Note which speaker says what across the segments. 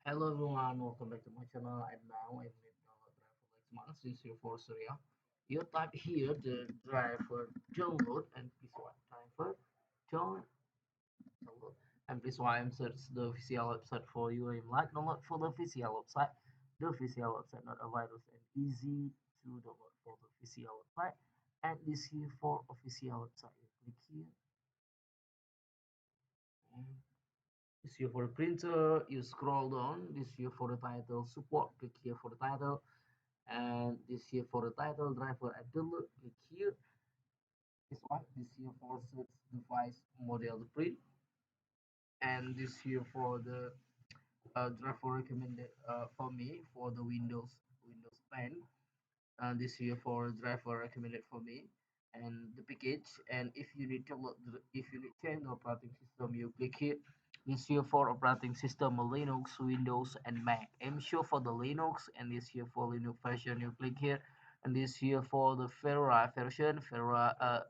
Speaker 1: Hello everyone, welcome back to my channel. And now I'm with Lexmark MS825. You type here the driver download and please what driver download and please why I'm search the official website for you. I'm like download for the official website. The official website not a virus and easy to download for the official website. And this here for official website. You click here. And this here for the printer, you scroll down. This here for the title support. Click here for the title, and this here for the title driver and download. Click here. This one. This here for search device model print, and this here for the driver recommended for me for the Windows 10. And this here for driver recommended for me and the package. And if you need to load if you need change the operating system, you click here. This here for operating system Linux, Windows, and Mac. I'm sure for the Linux, and this here for Linux version, you click here. And this here for the Fedora version, Fedora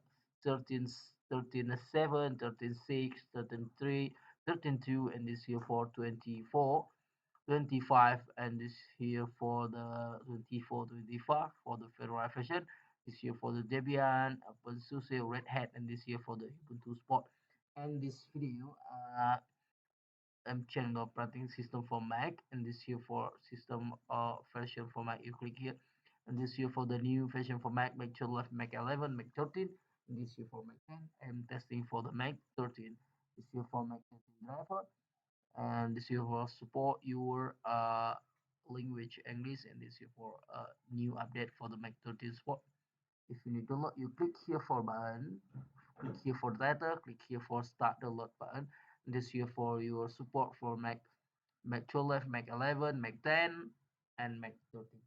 Speaker 1: 13 13.7, 13.6, 13.3, 13.2, and this here for 24, 25, and this here for the 24, 25 for the Fedora version. This here for the Debian, OpenSUSE, Red Hat, and this here for the Ubuntu Spot. And this video, I'm changing the operating system for Mac, and this here for system version for Mac. You click here, and this here for the new version for Mac, Mac 12, Mac 11, Mac 13. And this here for Mac 10. I'm testing for the Mac 13. This here for Mac 13 driver, and this here will support your language English, and this here for new update for the Mac 13 support. If you need to download, you click here for button, click here for data, click here for start download button. This here for your support for Mac 12, Mac 11, Mac 10, and Mac 13.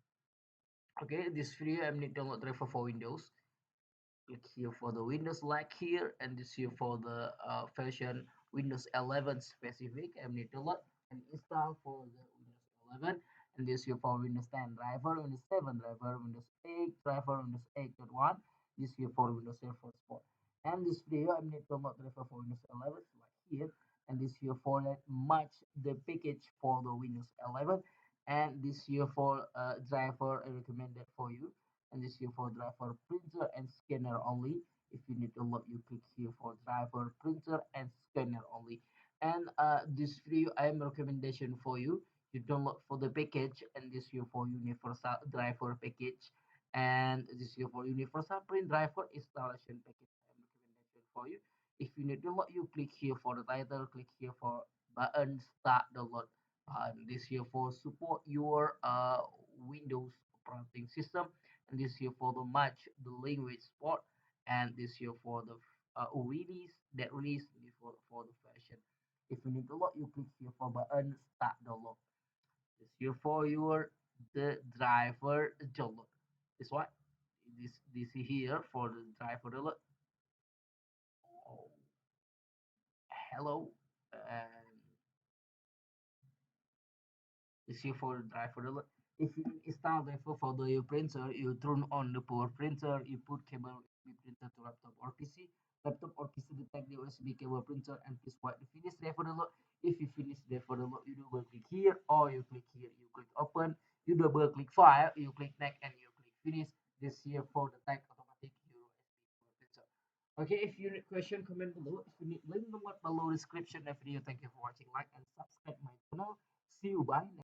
Speaker 1: Okay, this video I'm need download driver for Windows. Click here for the Windows like here, and this here for the version Windows 11 specific. I need to load and install for the Windows 11, and this here for Windows 10 driver, Windows 7 driver, Windows 8 driver, Windows 8.1. This here for Windows 7 for support. And this video I need to load driver for Windows 11 like here, and this here for that match the package for the Windows 11, and this here for driver I recommended for you, and this here for driver printer and scanner only. If you need to load, you click here for driver printer and scanner only. And this video I am recommendation for you. You download for the package, and this here for universal driver package, and this here for universal print driver installation package. I am recommendation for you. If you need to load, you click here for the title, click here for button start download. This here for support your Windows operating system, and this here for the match the language spot, and this here for the release that release for the version. If you need to load, you click here for button start download. This here for your the driver download. This what this here for the driver download. Oh, hello, and is here for driver alert. If you install driver for the your printer, you turn on the power printer, you put cable USB printer to laptop or PC. Laptop or PC detect the USB cable printer and please wipe the finish driver alert. If you finish driver alert, you double click here or you click here, you click open, you double click file, you click next and you click finish. This here for the tag automatic Euro USB printer. Okay, if you need question, comment below. If you need link below description of video. Thank you for watching, like and subscribe my channel. See you bye.